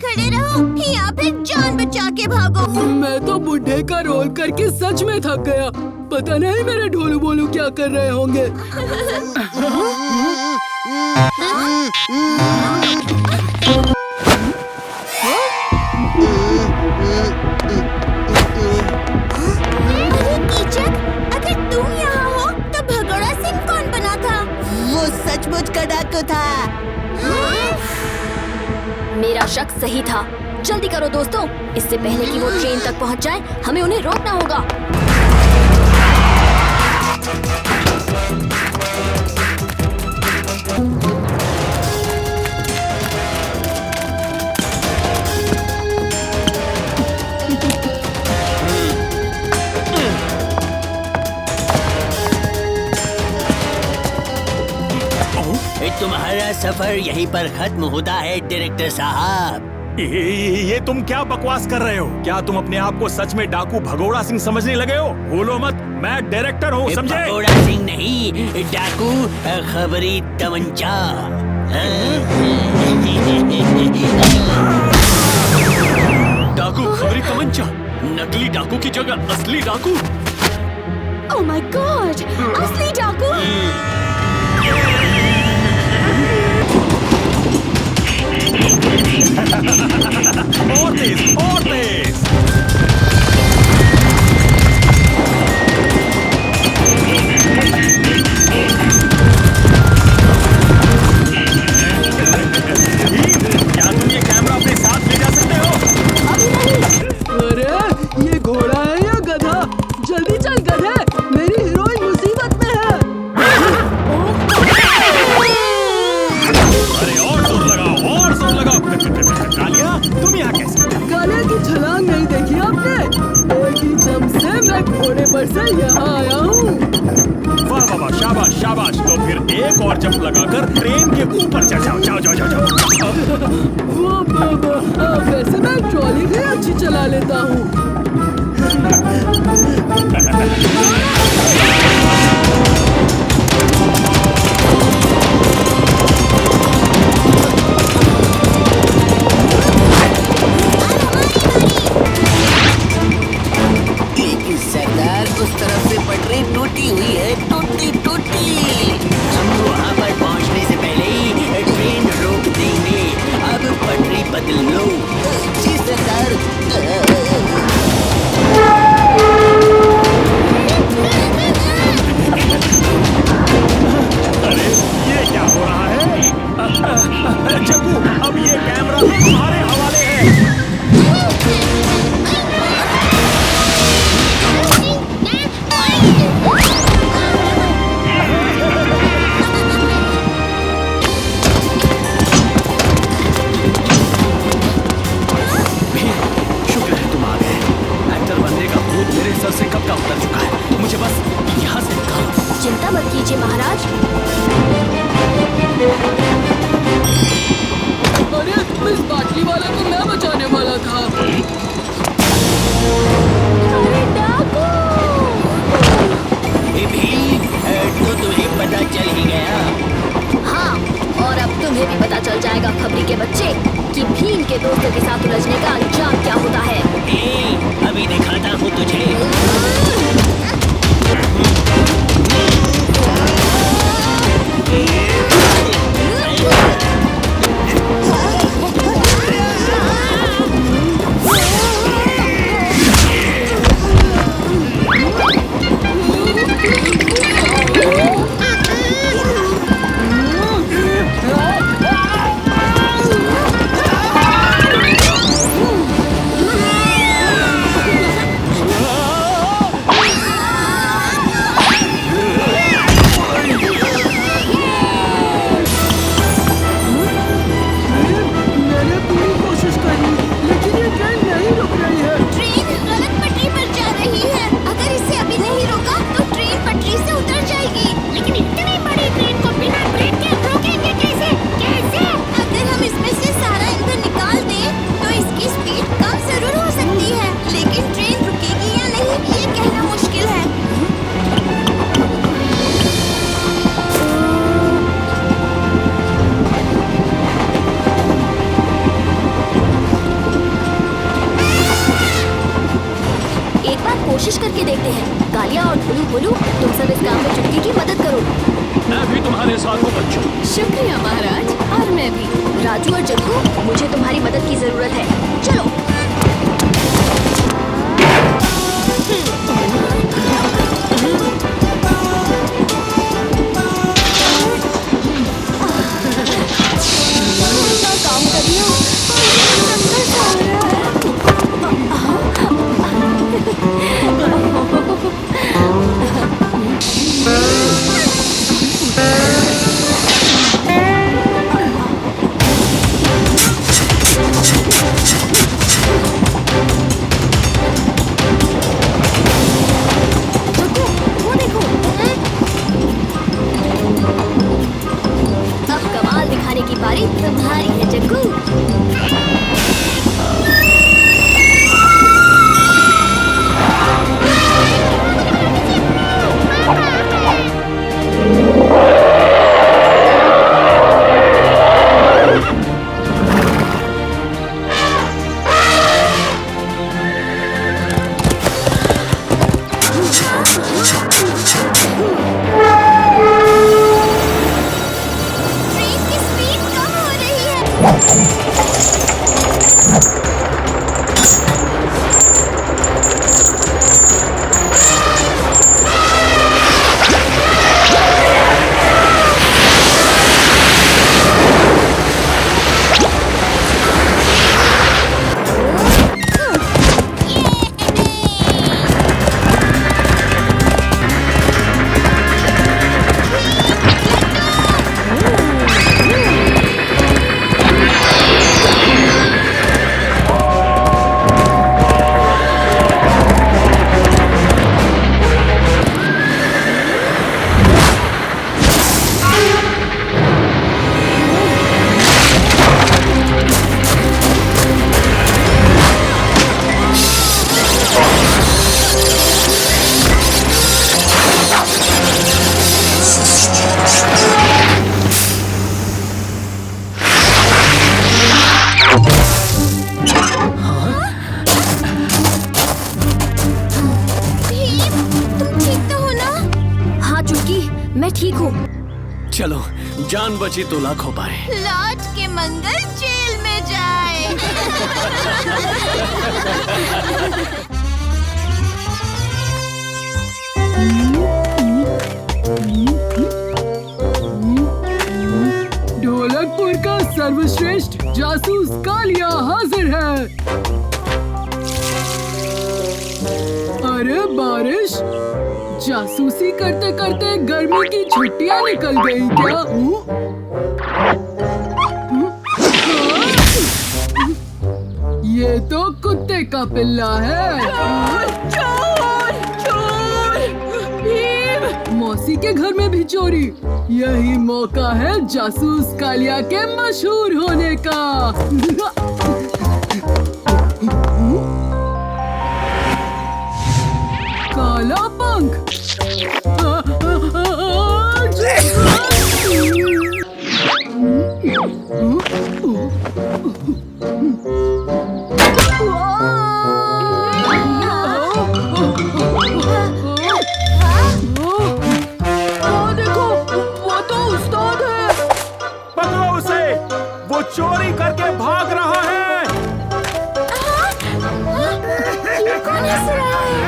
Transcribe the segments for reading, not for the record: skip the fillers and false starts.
खड़े रहो या फिर जान बचा के भागो। मैं तो बुढ़े का रोल करके सच में थक गया। पता नहीं मेरे ढोलू बोलू क्या कर रहे होंगे। अरे कीचक, अगर तुम यहाँ हो तो भगोड़ा सिंह कौन बना था? वो सचमुच का डाकू था। मेरा शक सही था। जल्दी करो दोस्तों, इससे पहले कि वो ट्रेन तक पहुंच जाए, हमें उन्हें रोकना होगा। तुम्हारा सफर यहीं पर खत्म होता है डायरेक्टर साहब। ये तुम क्या बकवास कर रहे हो? क्या तुम अपने आप को सच में डाकू भगोड़ा सिंह समझने लगे हो? भूलो मत, मैं डायरेक्टर हूँ, समझे? भगोड़ा सिंह नहीं, डाकू खबरी तमंचा। डाकू खबरी तमंचा? नकली डाकू की जगह असली डाकू? ओह माय गॉड, असली डाकू! और तेज, और तेज! क्या तुम ये कैमरा अपने साथ ले जा सकते हो? अरे ये घोड़ा है या गधा? जल्दी चल गधे, मेरी हीरोइन मुसीबत में है। अरे और जोर लगाओ, और जोर लगाओ। कालिया, तुम यहाँ कैसे? कालिया की छलांग नहीं देखी आपने? एक ही जंप से मैं घोड़े पर से यहाँ आया हूँ। वाह वाह वाह, शाबाश शाबाश। तो फिर एक और जंप लगाकर ट्रेन के ऊपर चढ़ जाओ। जाओ जाओ जाओ जाओ। वैसे मैं ट्रॉली भी अच्छी चला लेता हूँ। सरदार, उस तरफ से पटरी टूटी हुई है, टूटी टूटी। हम वहाँ पर पहुँचने से पहले ही ट्रेन रोक देंगे। अब पटरी बदल लो। जी सरदार। अरे ये क्या हो रहा है? जग्गू, अब ये कैमरा तुम्हारे हवाले है। शुक्र है तुम आ गए। एक्टर बनने का भूत मेरे सर से कब का उतर चुका है। मुझे बस यहाँ से निकालो। चिंता मत कीजिए महाराज। अरे इस बाटली वाला को मैं बचाने वाला था। अरे डाकू! तो तुम्हें पता चल ही गया। हाँ, और अब तुम्हें भी पता चल जाएगा खबरी के बच्चे कि भीम के दोस्तों के साथ उलझने का अंजाम क्या होता है। अभी दिखाता हूँ तुझे। देखते हैं। कालिया और भोलू भोलू, तुम सब इस काम में चुटकी की मदद करो। मैं भी तुम्हारे साथ हूँ बच्चों। शुक्रिया महाराज। और मैं भी। राजू और जग्गू, मुझे तुम्हारी मदद की जरूरत है। चलो। काम कर रही हूँ। अब कमाल दिखाने की बारी तुम्हारी है जग्गू। ट्रेन की स्पीड कम हो रही है। मैं ठीक हूँ। चलो, जान बची तो लाखों पाए। लौट के मंगल जेल में जाए। ढोलकपुर का सर्वश्रेष्ठ जासूस कालिया हाजिर है। अरे बारिश, जासूसी करते करते गर्मी की छुट्टियां निकल गई क्या? ये तो कुत्ते का पिल्ला है। चोर! चोर! मौसी के घर में भी चोरी। यही मौका है जासूस कालिया के मशहूर होने का। काला पंख। देखो, वो तो उस्ताद है। पकड़ो उसे, वो चोरी करके भाग रहा है। ये कौन हंस रहा है?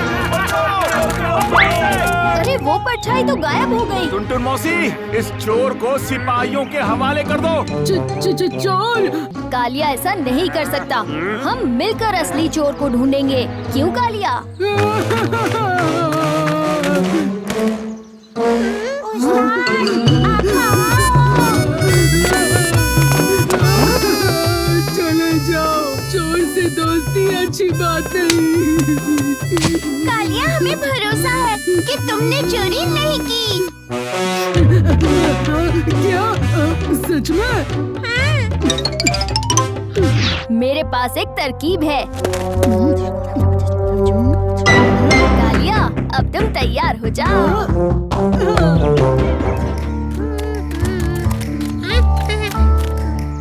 अरे वो परछाई तो गायब हो गई। टुनटुन मौसी, इस चोर को सिपाहियों के हवाले कर दो। चोर! कालिया ऐसा नहीं कर सकता। हम मिलकर असली चोर को ढूंढेंगे। क्यों कालिया? चले जाओ, चोर से दोस्ती अच्छी बात नहीं। कालिया, हमें भरोसा है कि तुमने चोरी नहीं की। क्या? सच में? मेरे पास एक तरकीब है। कालिया, अब तुम तैयार हो जाओ।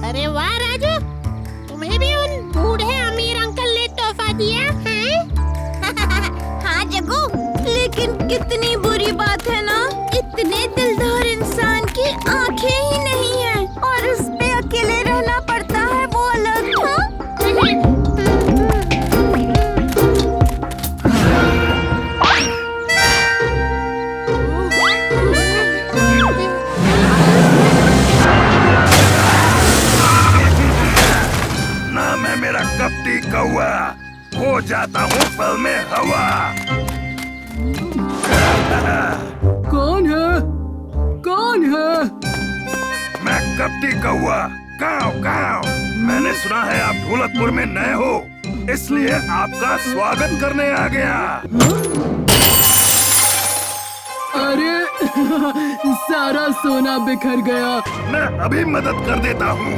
अरे वाह राजू, तुम्हें भी उन बूढ़े अमीर अंकल ने तोहफा दिया है? हाँ जग्गू, कितनी बुरी बात है ना, इतने दिलदार इंसान की आंखें ही नहीं है और उस पे अकेले रहना पड़ता है, वो अलग। हाँ? ना मैं मेरा कपटी कौआ हो जाता हूँ पल में हवा। कौन है? कौन है? मैं कपटी कौआ काव काव। मैंने सुना है आप ढोलकपुर में नए हो, इसलिए आपका स्वागत करने आ गया। अरे सारा सोना बिखर गया। मैं अभी मदद कर देता हूँ।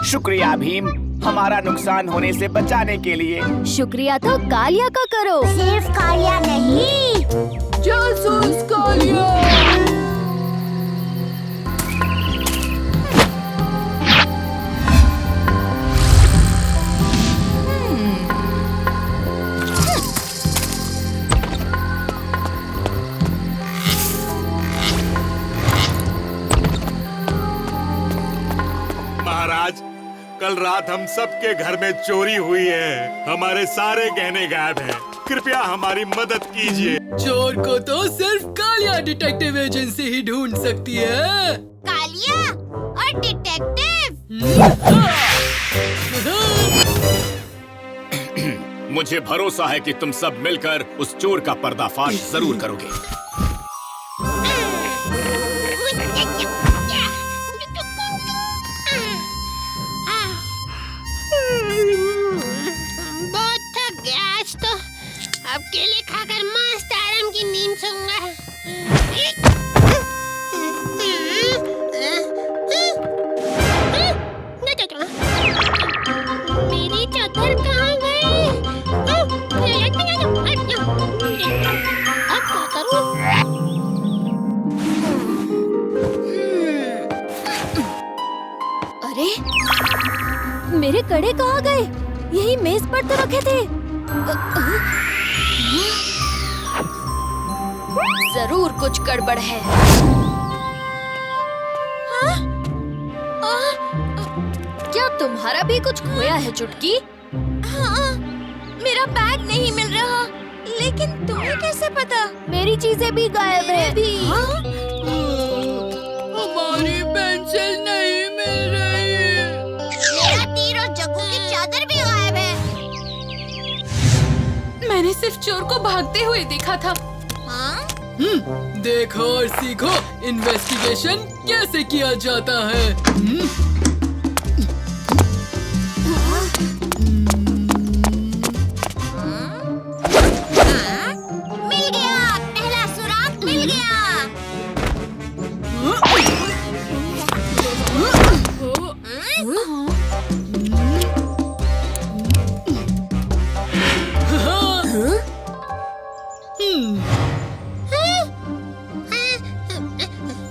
शुक्रिया भीम, हमारा नुकसान होने से बचाने के लिए। शुक्रिया तो कालिया का करो। सिर्फ कालिया नहीं, जासूस कालिया। महाराज, कल रात हम सबके घर में चोरी हुई है। हमारे सारे गहने गायब हैं। कृपया हमारी मदद कीजिए। चोर को तो सिर्फ कालिया डिटेक्टिव एजेंसी ही ढूंढ सकती है। कालिया और डिटेक्टिव। मुझे भरोसा है कि तुम सब मिलकर उस चोर का पर्दाफाश जरूर करोगे। बहुत थक गया आज तो, अब केले खाकर मस्त आराम की नींद सोऊंगा। मेरी चादर कहाँ गई? अब क्या करूँ? अरे मेरे कड़े कहाँ गए? यही मेज पर तो रखे थे। जरूर कुछ गड़बड़ है। क्या तुम्हारा भी कुछ खोया है चुटकी? हाँ, मेरा बैग नहीं मिल रहा, लेकिन तुम्हें कैसे पता? मेरी चीजें भी गायब है। हमारी पेंसिल नहीं मिल रही। मेरा तीर और जग्गू की चादर भी गायब है। मैंने सिर्फ चोर को भागते हुए देखा था। हाँ? देखो और सीखो इन्वेस्टिगेशन कैसे किया जाता है। मिल गया, पहला सुराग मिल गया।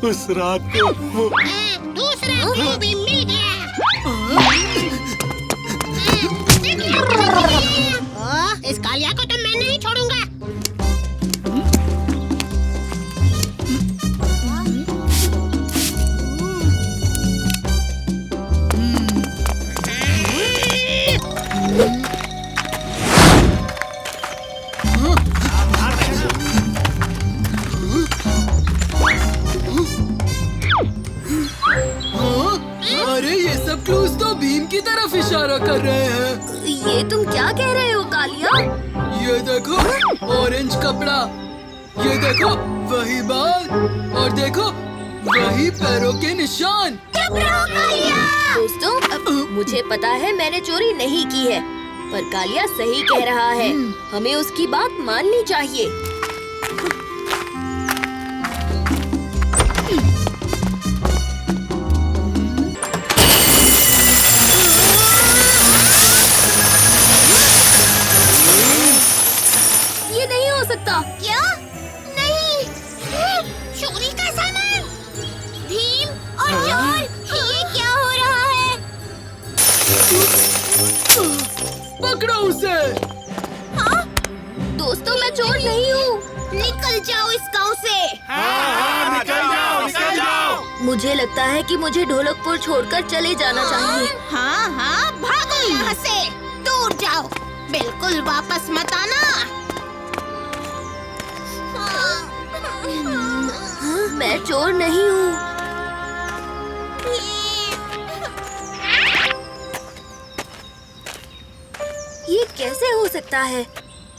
उस रात को वो दूसरा को भी मिल गया। इस कालिया को तो मैं नहीं छोड़ूंगा। अरे ये सब क्लूज तो भीम की तरफ इशारा कर रहे हैं। ये तुम क्या कह रहे हो कालिया? ये देखो ऑरेंज कपड़ा, ये देखो वही बाल, और देखो वही पैरों के निशान। दोस्तों, अब मुझे पता है मैंने चोरी नहीं की है, पर कालिया सही कह रहा है। हमें उसकी बात माननी चाहिए। ये नहीं हो सकता। क्या? नहीं, चोर नहीं हूँ। निकल जाओ इस गांव से। निकल जाओ। मुझे लगता है कि मुझे ढोलकपुर छोड़कर चले जाना चाहिए। हाँ, भागो यहाँ से, दूर जाओ, बिल्कुल वापस मत आना। मैं चोर नहीं हूँ। ये कैसे हो सकता है?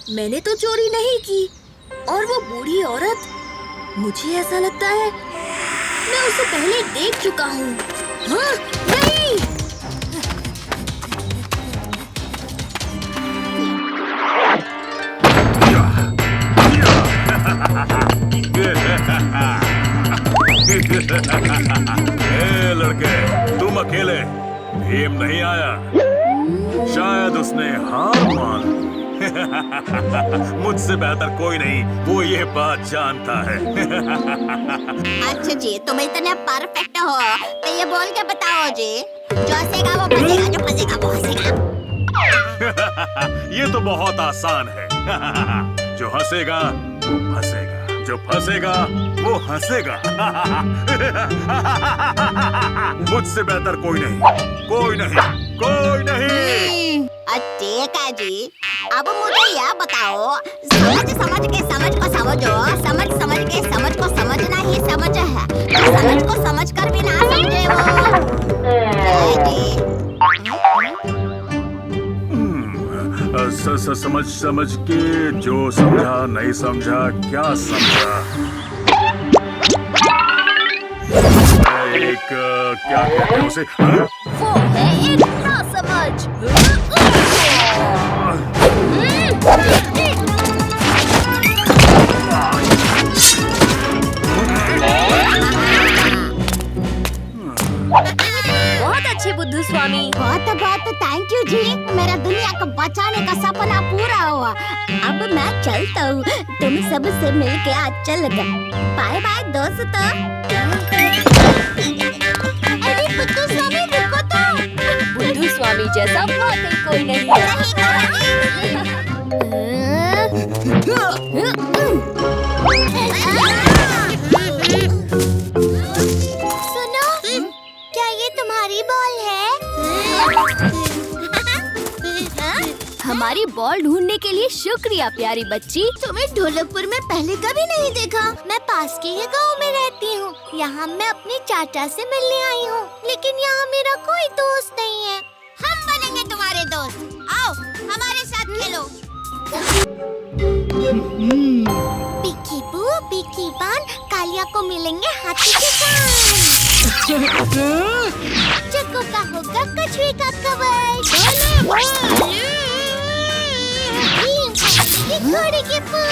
मैंने तो चोरी नहीं की। और वो बूढ़ी औरत, मुझे ऐसा लगता है मैं उसे पहले देख चुका हूँ। हाँ, नहीं। ए लड़के, तुम अकेले? भीम नहीं आया? शायद उसने हार मान ली। मुझसे बेहतर कोई नहीं, वो ये बात जानता है। अच्छा जी, तुम इतने परफेक्ट हो तो ये बोल के बताओ जी, जो हंसेगा वो फंसेगा, जो फंसेगा वो हंसेगा। ये तो बहुत आसान है। जो हंसेगा वो फंसेगा, जो फंसेगा वो हंसेगा। मुझसे बेहतर कोई नहीं, कोई नहीं, कोई नहीं। ठीक है जी, अब मुझे यह बताओ, समझ के समझ को समझो, समझ के समझ को समझना ही समझ है। जो समझ को समझ कर भी ना समझे वो समझ के जो समझा नहीं समझा, क्या समझा? एक क्या कहते हैं उसे? वो है एक नासमझ। बहुत अच्छे बुद्धू स्वामी। बहुत थैंक यू जी, मेरा दुनिया को बचाने का सपना पूरा हुआ। अब मैं चलता हूँ, तुम सबसे मिलके अच्छा लगा। बाय बाय दोस्तों। अरे बुद्धू स्वामी रुको तो। बुद्धू स्वामी जैसा वाकई कोई नहीं है। सुनो, क्या ये तुम्हारी बॉल है? हमारी बॉल ढूंढने के लिए शुक्रिया प्यारी बच्ची। तुम्हें ढोलकपुर में पहले कभी नहीं देखा। मैं पास के ही गांव में रहती हूँ। यहाँ मैं अपने चाचा से मिलने आई हूँ, लेकिन यहाँ मेरा कोई दोस्त नहीं है। हम बनेंगे तुम्हारे दोस्त। आओ हमारे साथ खेलो। पिकी पान, कालिया को मिलेंगे हाथी के कान। चक्कू का होगा कछुए का कवर। घोड़े के पाँव,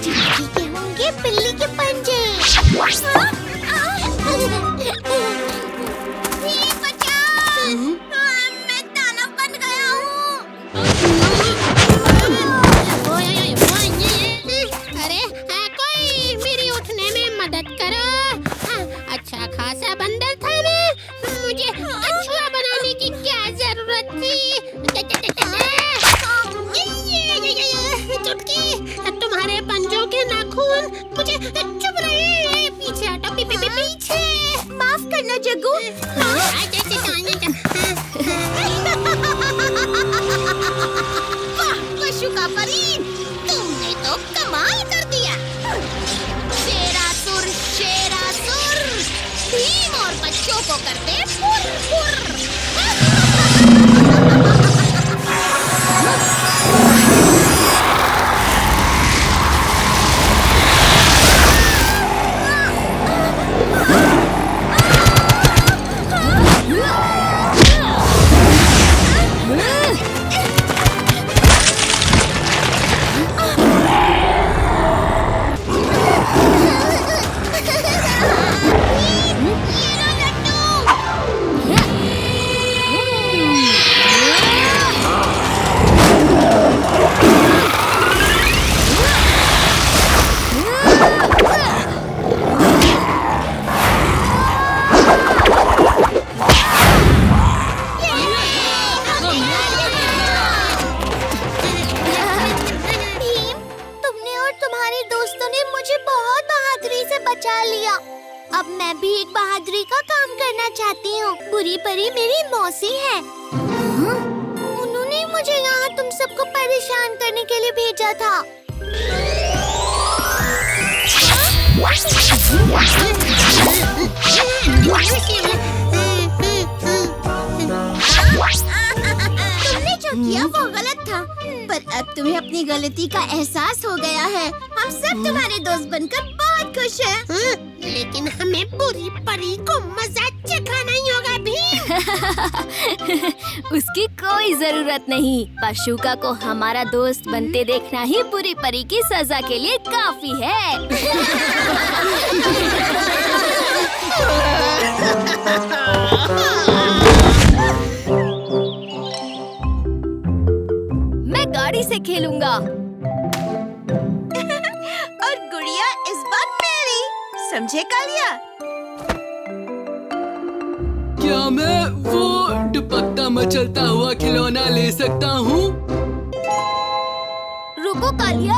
चिड़िया के होंगे बिल्ली के पंजे। बचाओ, मैं दानव बन गया हूँ। अरे कोई मेरी उठने में मदद करो। अच्छा खासा बंदर था मैं, मुझे कछुआ बनाने की क्या जरूरत थी? चुटकी, तुम्हारे पंजों के नाखून मुझे चुभ रहे। पीछे हटो, पीछे। माफ करना जग्गू। वाह पशु का परी, तुमने तो कमाल कर दिया। शेरासुर भीम और बच्चों को करते फुर। लिया। अब मैं भी एक बहादुरी का काम करना चाहती हूँ। बुरी परी मेरी मौसी है। उन्होंने मुझे यहाँ तुम सबको परेशान करने के लिए भेजा था। तुमने जो किया वो गलत था, पर अब तुम्हें अपनी गलती का एहसास हो गया है। हम सब तुम्हारे दोस्त बनकर बहुत खुश हैं। लेकिन हमें बुरी परी को मजा चखना नहीं होगा भीम। उसकी कोई जरूरत नहीं। पशुका को हमारा दोस्त बनते देखना ही बुरी परी की सजा के लिए काफी है। मैं गाड़ी से खेलूंगा। और गुड़िया इस बार मेरी, समझे कालिया? क्या मैं वो दुपट्टा मचलता हुआ खिलौना ले सकता हूँ? रुको कालिया।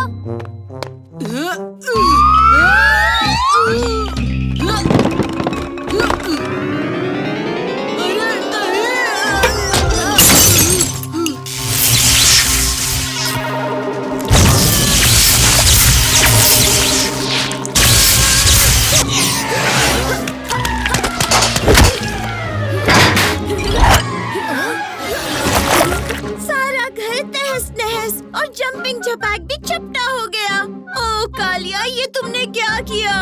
सारा घर तहस नहस और जंपिंग झपाक भी चपटा हो गया। ओ कालिया, ये तुमने क्या किया?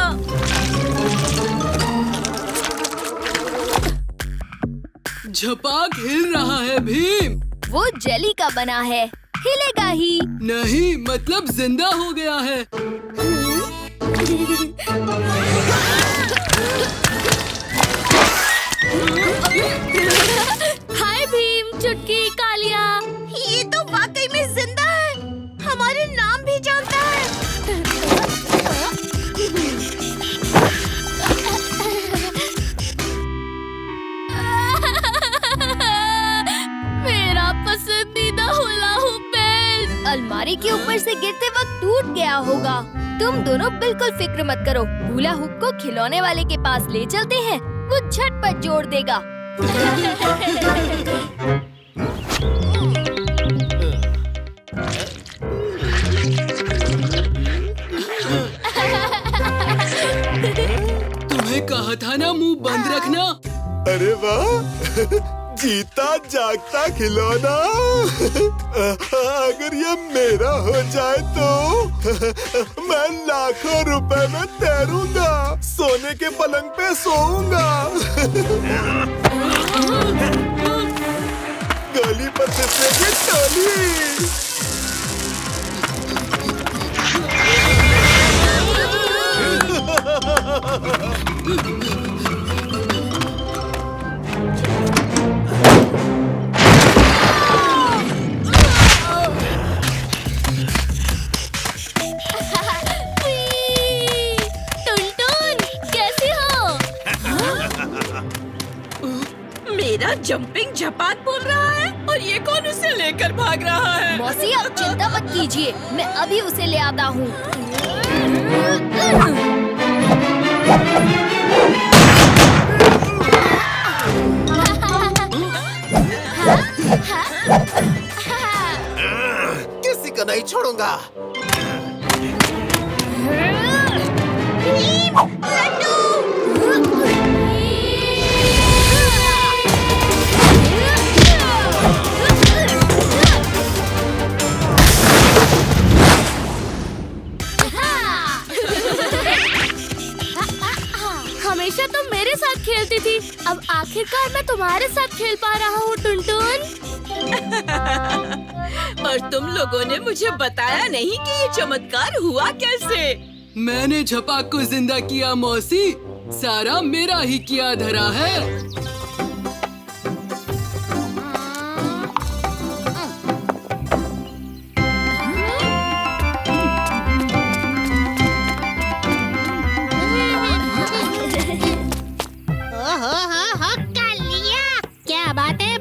झपाक हिल रहा है भीम। वो जेली का बना है, हिलेगा ही। नहीं, मतलब जिंदा हो गया है। हाय भीम, चुटकी, कालिया। ये तो वाकई में जिंदा है। हमारे नाम भी जानता है। मेरा पसंदीदा हुला हुप बेल्ट अलमारी के ऊपर से गिरते वक्त टूट गया होगा। तुम दोनों बिल्कुल फिक्र मत करो। हुला हुप को खिलौने वाले के पास ले चलते हैं, वो झटपट जोड़ देगा। तुम्हें कहा था ना मुंह बंद रखना। अरे वाह, जीता जागता खिलौना। अगर ये मेरा हो जाए तो मैं लाखों रुपए में तैरूंगा, सोने के पलंग पे सोऊंगा। गली पर फिसलेगी टोली। मेरा जंपिंग झपाक बोल रहा है और ये कौन उसे लेकर भाग रहा है? मौसी, आप चिंता मत कीजिए, मैं अभी उसे ले आता हूँ। किसी को नहीं छोड़ूंगा। हमेशा तुम मेरे साथ खेलती थी, अब आखिरकार मैं तुम्हारे साथ खेल पा रहा हूँ टुनटुन। और तुम लोगों ने मुझे बताया नहीं कि ये चमत्कार हुआ कैसे? मैंने झपाक को जिंदा किया मौसी, सारा मेरा ही किया धरा है।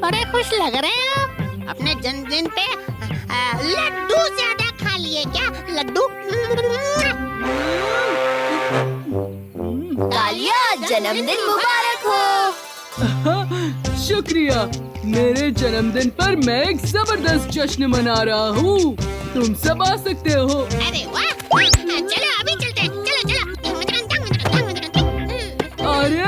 बड़े खुश लग रहे हैं आप। अपने जन्मदिन पे लड्डू ज्यादा खा लिए क्या? लड्डू जन्मदिन मुबारक हो। शुक्रिया। मेरे जन्मदिन पर मैं एक जबरदस्त जश्न मना रहा हूँ। तुम सब आ सकते हो। अरे वाह, चलो अभी चलते हैं। चलो। अरे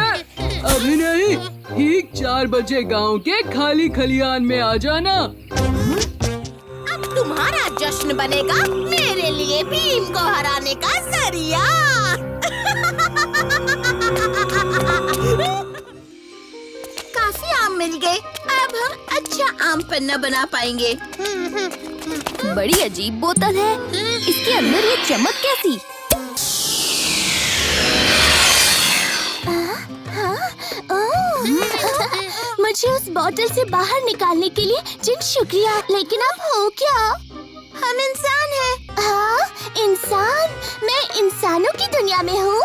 अभी नहीं, ठीक 4 बजे गांव के खाली खलियान में आ जाना। अब तुम्हारा जश्न बनेगा मेरे लिए भीम को हराने का जरिया। काफी आम मिल गए। अब हम अच्छा आम पन्ना बना पाएंगे। बड़ी अजीब बोतल है, इसके अंदर ये चमक कैसी? मुझे उस बोतल से बाहर निकालने के लिए जिन शुक्रिया, लेकिन आप हो क्या? हम इंसान हैं। हाँ, इंसान। मैं इंसानों की दुनिया में हूँ।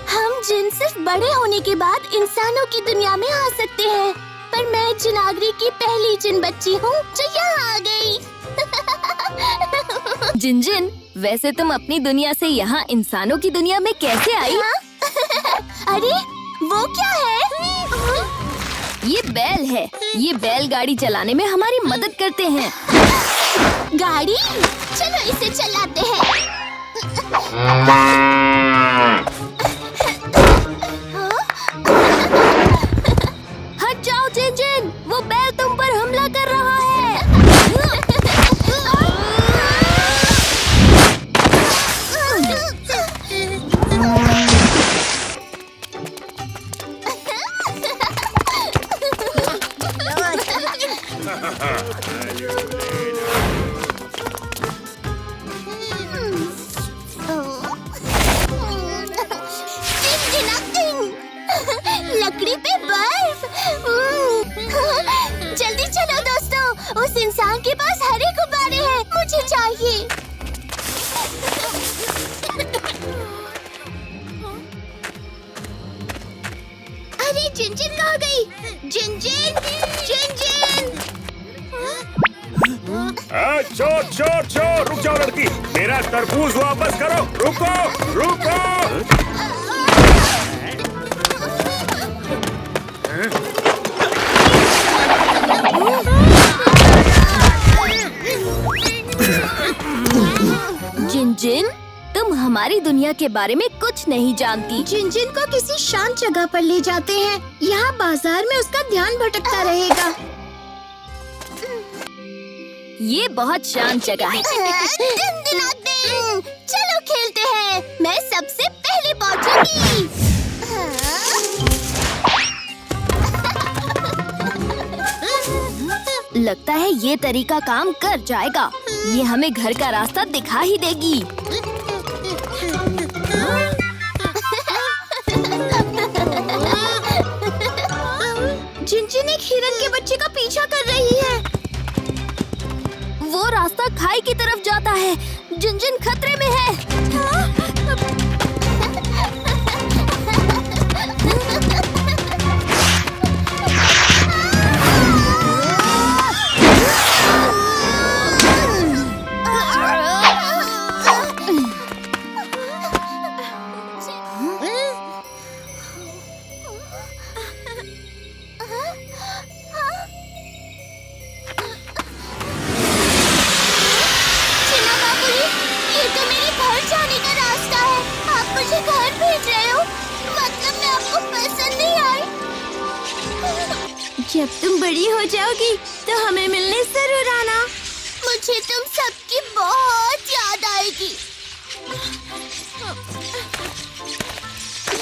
हम जिन सिर्फ बड़े होने के बाद इंसानों की दुनिया में आ सकते हैं, पर मैं जिनागरी की पहली जिन बच्ची हूँ जो यहाँ आ गई। जिनजिन, वैसे तुम अपनी दुनिया से यहाँ इंसानों की दुनिया में कैसे आई? अरे वो क्या है? ये बैल है। ये बैलगाड़ी चलाने में हमारी मदद करते हैं। गाड़ी? चलो इसे चलाते हैं। हट जाओ जिनजिन, वो बैल तुम पर हमला कर रहा है। लकड़ी पे बर्फ। जल्दी चलो दोस्तों, उस इंसान के पास हरे गुब्बारे हैं, मुझे चाहिए। अरे जिनजिन कहाँ गई? जिनजिन, जिनजिन। चोर चोर चोर, रुक जाओ लड़की, मेरा तरबूज वापस करो। रुको रुको। जिनजिन, तुम हमारी दुनिया के बारे में कुछ नहीं जानती। जिनजिन को किसी शांत जगह पर ले जाते हैं। यहाँ बाजार में उसका ध्यान भटकता रहेगा। ये बहुत शांत जगह है। चलो खेलते हैं। मैं सबसे पहले पहुँचूंगी। लगता है ये तरीका काम कर जाएगा। ये हमें घर का रास्ता दिखा ही देगी। जिनजिन एक हिरन के बच्चे का पीछा कर रही है। वो रास्ता खाई की तरफ जाता है। जिनजिन खतरे में है। जब तुम बड़ी हो जाओगी तो हमें मिलने जरूर आना। मुझे तुम सबकी बहुत याद आएगी।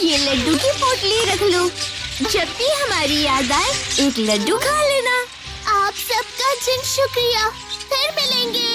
ये लड्डू की पोटली रख लो। जब भी हमारी याद आए एक लड्डू खा लेना। आप सबका जिन शुक्रिया। फिर मिलेंगे।